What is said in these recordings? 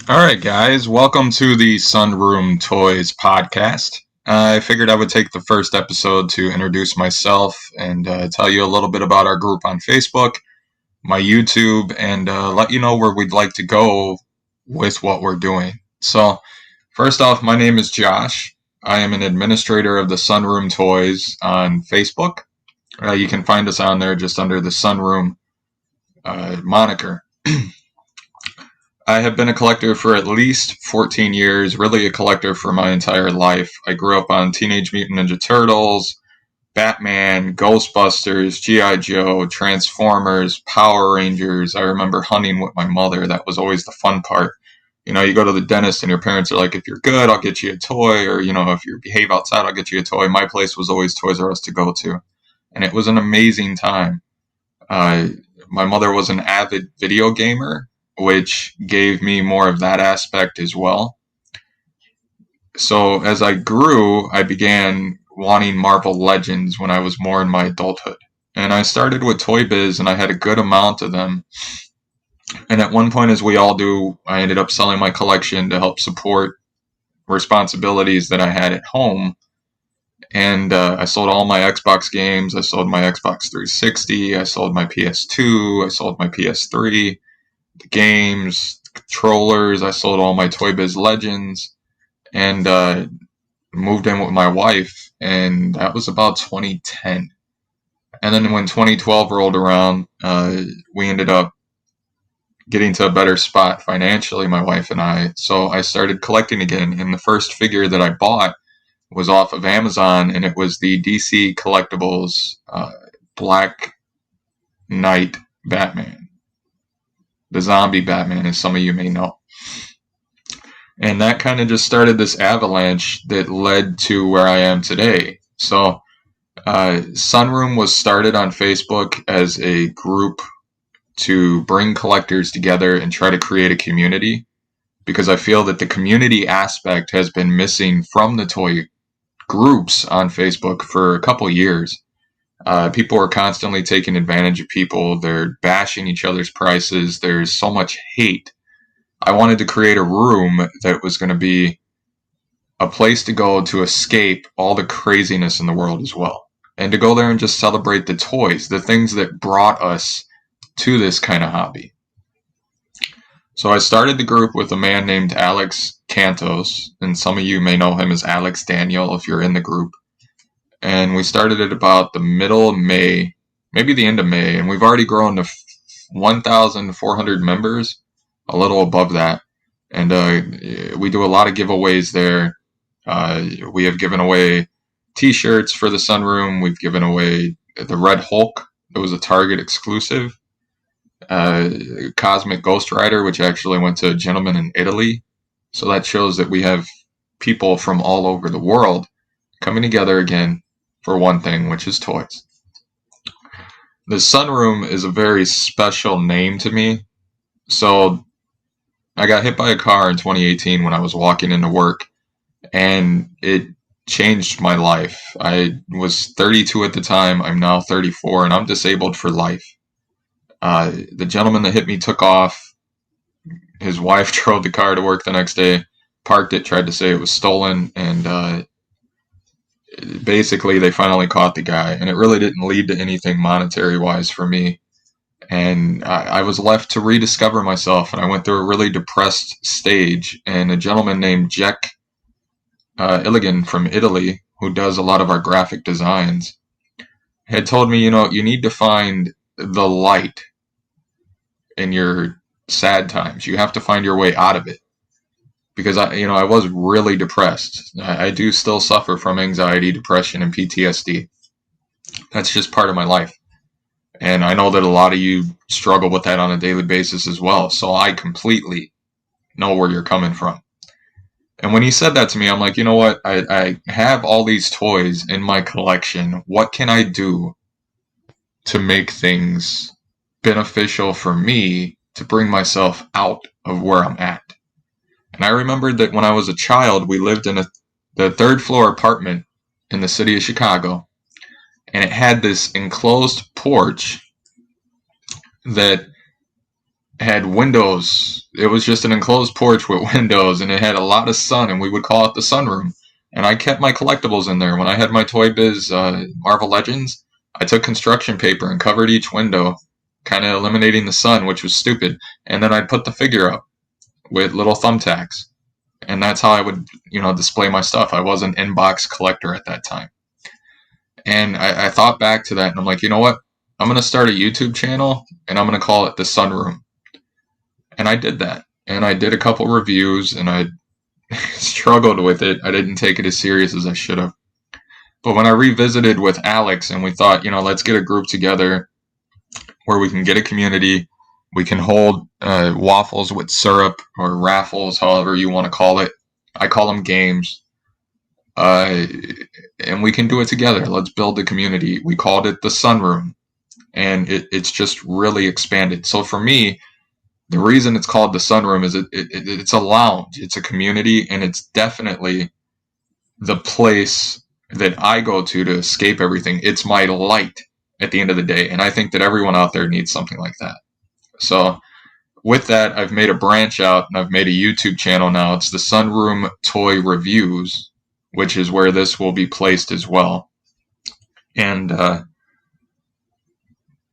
All right, guys, welcome to the SunRoom Toys podcast. I figured I would take the first episode to introduce myself and tell you a little bit about our group on Facebook, my YouTube, and let you know where we'd like to go with what we're doing. So, first off, my name is Josh. I am an administrator of the SunRoom Toys on Facebook. You can find us on there just under the SunRoom moniker. I have been a collector for at least 14 years, really a collector for my entire life. I grew up on Teenage Mutant Ninja Turtles, Batman, Ghostbusters, G.I. Joe, Transformers, Power Rangers. I remember hunting with my mother. That was always the fun part. You know, you go to the dentist and your parents are like, if you're good, I'll get you a toy. Or, you know, if you behave outside, I'll get you a toy. My place was always Toys R Us to go to. And it was an amazing time. Uh, my mother was an avid video gamer, which gave me more of that aspect as well. So as I grew, I began wanting Marvel Legends when I was more in my adulthood. And I started with Toy Biz, and I had a good amount of them. And at one point, as we all do, I ended up selling my collection to help support responsibilities that I had at home. And I sold all my Xbox games. I sold my Xbox 360. I sold my PS2. I sold my PS3. The games, the controllers. I sold all my Toy Biz Legends. And moved in with my wife. And that was about 2010. And then when 2012 rolled around, we ended up getting to a better spot financially, my wife and I. So I started collecting again. And the first figure that I bought was off of Amazon, and it was the DC Collectibles Black Knight Batman. The zombie Batman, as some of you may know. And that kind of just started this avalanche that led to where I am today. So SunRoom was started on Facebook as a group to bring collectors together and try to create a community, because I feel that the community aspect has been missing from the toy groups on Facebook for a couple years. People are constantly taking advantage of people. They're bashing each other's prices. There's so much hate. I wanted to create a room that was going to be a place to go to escape all the craziness in the world as well. And to go there and just celebrate the toys, the things that brought us to this kind of hobby. So I started the group with a man named Alex Cantos, and some of you may know him as Alex Daniel if you're in the group. And we started at about the middle of May, maybe the end of May, and we've already grown to 1,400 members, a little above that. And we do a lot of giveaways there. We have given away t-shirts for the SunRoom. We've given away the Red Hulk. It was a Target exclusive. Cosmic Ghost Rider, which actually went to a gentleman in Italy. So that shows that we have people from all over the world coming together again for one thing, which is toys. The SunRoom is a very special name to me. So I got hit by a car in 2018 when I was walking into work, and it changed my life. I was 32 at the time. I'm now 34, and I'm disabled for life. The gentleman that hit me took off. His wife drove the car to work the next day, parked it, tried to say it was stolen, and basically they finally caught the guy. And it really didn't lead to anything monetary-wise for me. And I was left to rediscover myself, and I went through a really depressed stage. And a gentleman named Jack Illigan from Italy, who does a lot of our graphic designs, had told me, you know, you need to find the light in your sad times. You have to find your way out of it. Because I was really depressed. I do still suffer from anxiety, depression, and PTSD. That's just part of my life. And I know that a lot of you struggle with that on a daily basis as well. So I completely know where you're coming from. And when he said that to me, I'm like, you know what? I have all these toys in my collection. What can I do to make things beneficial for me to bring myself out of where I'm at? And I remembered that when I was a child, we lived in the third floor apartment in the city of Chicago. And it had this enclosed porch that had windows. It was just an enclosed porch with windows, and it had a lot of sun, and we would call it the sunroom. And I kept my collectibles in there. When I had my Toy Biz Marvel Legends, I took construction paper and covered each window, kind of eliminating the sun, which was stupid. And then I'd put the figure up with little thumbtacks. And that's how I would, display my stuff. I was an inbox collector at that time. And I thought back to that, and I'm like, you know what? I'm going to start a YouTube channel, and I'm going to call it the Sunroom. And I did that. And I did a couple reviews, and I struggled with it. I didn't take it as serious as I should have. But when I revisited with Alex, and we thought, let's get a group together where we can get a community, we can hold waffles with syrup or raffles, however you want to call it. I call them games. And we can do it together. Let's build a community. We called it the Sunroom, and it's just really expanded. So for me, the reason it's called the Sunroom is it's a lounge, it's a community, and it's definitely the place that I go to escape everything. It's my light at the end of the day, and I think that everyone out there needs something like that. So with that, I've made a branch out, and I've made a YouTube channel now. It's the Sunroom Toy Reviews, which is where this will be placed as well. And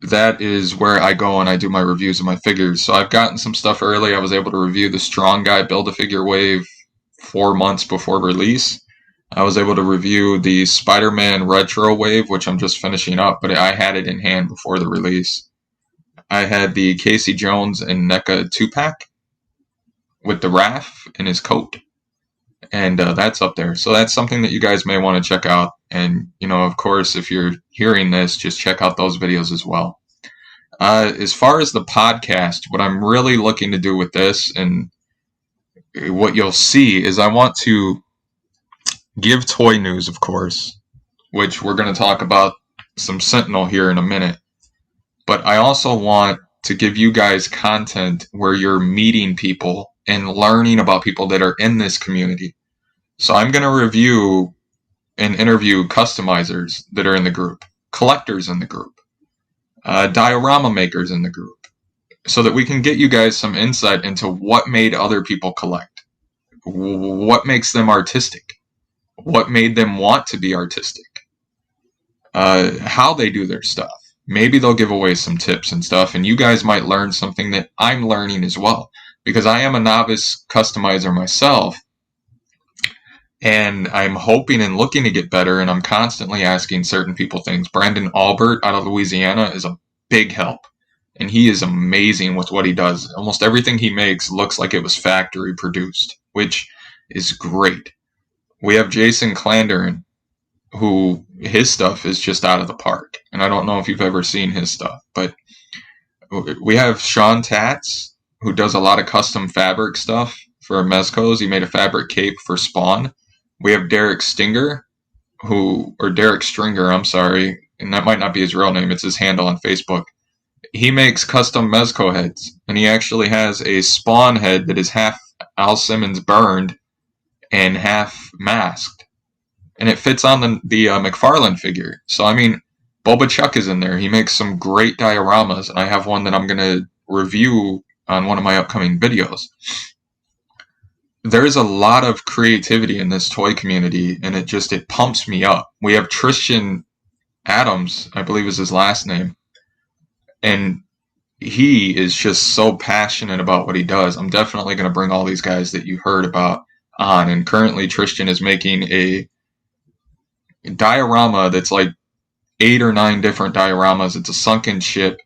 that is where I go and I do my reviews of my figures. So I've gotten some stuff early. I was able to review the Strong Guy Build-A-Figure wave 4 months before release. I was able to review the Spider-Man Retro wave, which I'm just finishing up, but I had it in hand before the release. I had the Casey Jones and NECA 2-pack with the Raph in his coat. And that's up there. So that's something that you guys may want to check out. And, of course, if you're hearing this, just check out those videos as well. As far as the podcast, what I'm really looking to do with this, and what you'll see, is I want to give toy news, of course, which we're going to talk about some Sentinel here in a minute. But I also want to give you guys content where you're meeting people and learning about people that are in this community. So I'm going to review and interview customizers that are in the group, collectors in the group, diorama makers in the group, so that we can get you guys some insight into what made other people collect, what makes them artistic, what made them want to be artistic, how they do their stuff. Maybe they'll give away some tips and stuff, and you guys might learn something that I'm learning as well, because I am a novice customizer myself, and I'm hoping and looking to get better, and I'm constantly asking certain people things. Brandon Albert out of Louisiana is a big help, and he is amazing with what he does. Almost everything he makes looks like it was factory produced, which is great. We have Jason Clandern, who his stuff is just out of the park, and I don't know if you've ever seen his stuff, but we have Sean Tatz, who does a lot of custom fabric stuff for Mezco's. He made a fabric cape for Spawn. We have Derek Stringer, I'm sorry, and that might not be his real name, it's his handle on Facebook. He makes custom Mezco heads, and he actually has a Spawn head that is half Al Simmons burned and half masked. And it fits on the McFarlane figure. So, Boba Chuck is in there. He makes some great dioramas, and I have one that I'm going to review on one of my upcoming videos. There's a lot of creativity in this toy community, and it pumps me up. We have Tristan Adams, I believe is his last name, and he is just so passionate about what he does. I'm definitely going to bring all these guys that you heard about on, and currently Tristan is making a diorama that's like 8 or 9 different dioramas. It's a sunken ship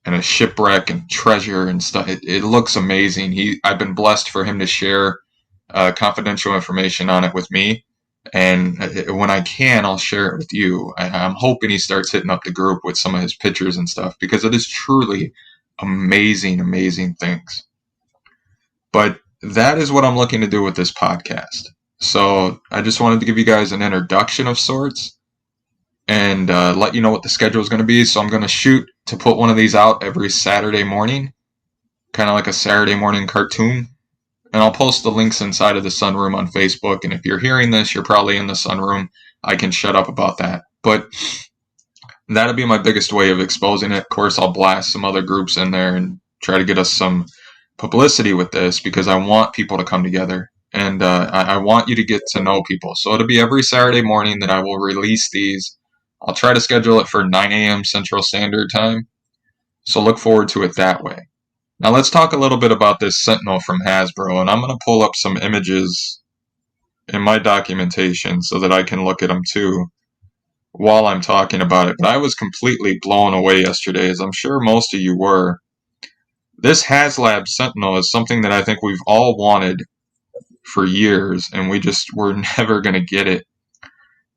and a shipwreck and treasure and stuff. It looks amazing. I've been blessed for him to share confidential information on it with me, and when I can, I'll share it with you. I'm hoping he starts hitting up the group with some of his pictures and stuff, because it is truly amazing things. But that is what I'm looking to do with this podcast. So I just wanted to give you guys an introduction of sorts, and let you know what the schedule is going to be. So I'm going to shoot to put one of these out every Saturday morning, kind of like a Saturday morning cartoon. And I'll post the links inside of the Sunroom on Facebook. And if you're hearing this, you're probably in the Sunroom. I can shut up about that. But that'll be my biggest way of exposing it. Of course, I'll blast some other groups in there, and try to get us some publicity with this because I want people to come together. And I want you to get to know people. So it'll be every Saturday morning that I will release these. I'll try to schedule it for 9 a.m. Central Standard Time. So look forward to it that way. Now let's talk a little bit about this Sentinel from Hasbro. And I'm going to pull up some images in my documentation so that I can look at them too while I'm talking about it. But I was completely blown away yesterday, as I'm sure most of you were. This HasLab Sentinel is something that I think we've all wanted for years, and we just were never going to get it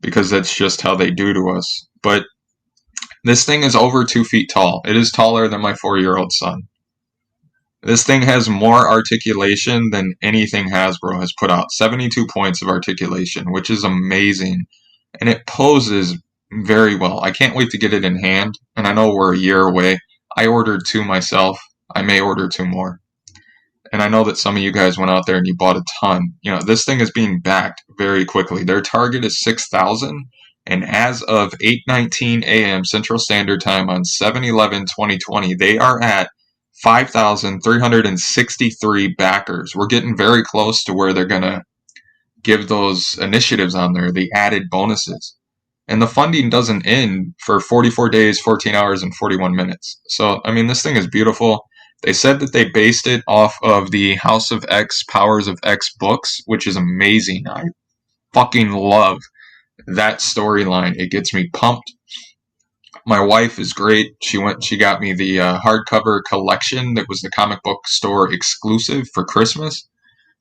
because that's just how they do to us. But this thing is over 2 feet tall. It is taller than my 4-year-old son. This thing has more articulation than anything Hasbro has put out. 72 points of articulation, which is amazing. And it poses very well. I can't wait to get it in hand. And I know we're a year away. I ordered 2 myself. I may order 2 more. And I know that some of you guys went out there and you bought a ton. You know, this thing is being backed very quickly. Their target is 6,000. And as of 8:19 a.m. Central Standard Time on 7/11/2020, they are at 5,363 backers. We're getting very close to where they're going to give those initiatives on there, the added bonuses. And the funding doesn't end for 44 days, 14 hours, and 41 minutes. So, I mean, this thing is beautiful. They said that they based it off of the House of X, Powers of X books, which is amazing. I fucking love that storyline. It gets me pumped. My wife is great. She got me the hardcover collection that was the comic book store exclusive for Christmas.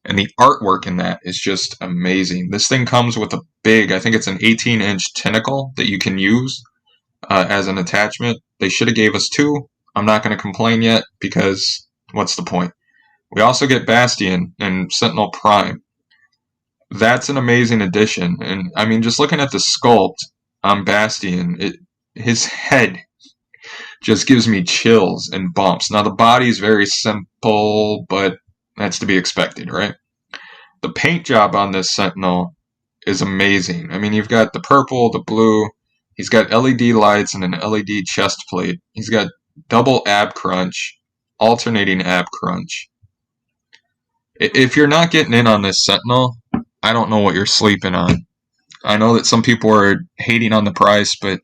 And the artwork in that is just amazing. This thing comes with a big, I think it's an 18-inch tentacle that you can use as an attachment. They should have gave us 2. I'm not going to complain yet because what's the point? We also get Bastion and Sentinel Prime. That's an amazing addition. And I mean, just looking at the sculpt on Bastion, his head just gives me chills and bumps. Now, the body is very simple, but that's to be expected, right? The paint job on this Sentinel is amazing. I mean, you've got the purple, the blue. He's got LED lights and an LED chest plate. He's got double ab crunch, alternating ab crunch. If you're not getting in on this Sentinel, I don't know what you're sleeping on. I know that some people are hating on the price, but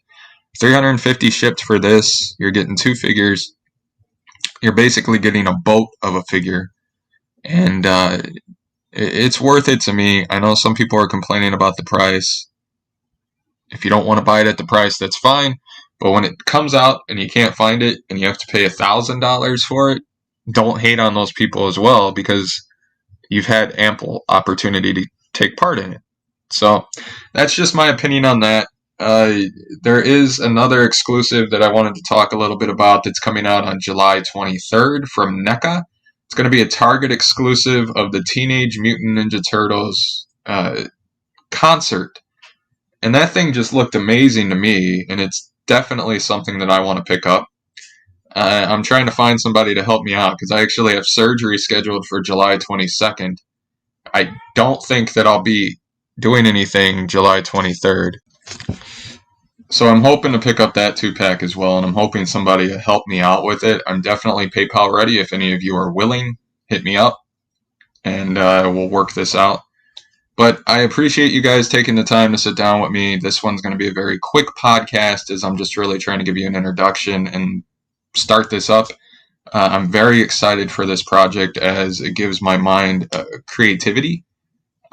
$350 shipped for this. You're getting 2 figures. You're basically getting a boat of a figure. And it's worth it to me. I know some people are complaining about the price. If you don't want to buy it at the price, that's fine. But when it comes out and you can't find it and you have to pay $1,000 for it, don't hate on those people as well because you've had ample opportunity to take part in it. So that's just my opinion on that. There is another exclusive that I wanted to talk a little bit about that's coming out on July 23rd from NECA. It's going to be a Target exclusive of the Teenage Mutant Ninja Turtles concert. And that thing just looked amazing to me, and it's definitely something that I want to pick up. I'm trying to find somebody to help me out because I actually have surgery scheduled for July 22nd. I don't think that I'll be doing anything July 23rd. So I'm hoping to pick up that 2-pack as well, and I'm hoping somebody to help me out with it. I'm definitely PayPal ready. If any of you are willing, hit me up, and we'll work this out. But I appreciate you guys taking the time to sit down with me. This one's going to be a very quick podcast as I'm just really trying to give you an introduction and start this up. I'm very excited for this project as it gives my mind a creativity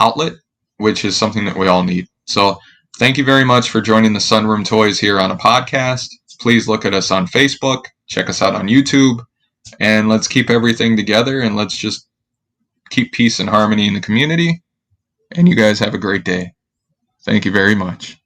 outlet, which is something that we all need. So thank you very much for joining the SunRoom Toys here on a podcast. Please look at us on Facebook, check us out on YouTube, and let's keep everything together and let's just keep peace and harmony in the community. And you guys have a great day. Thank you very much.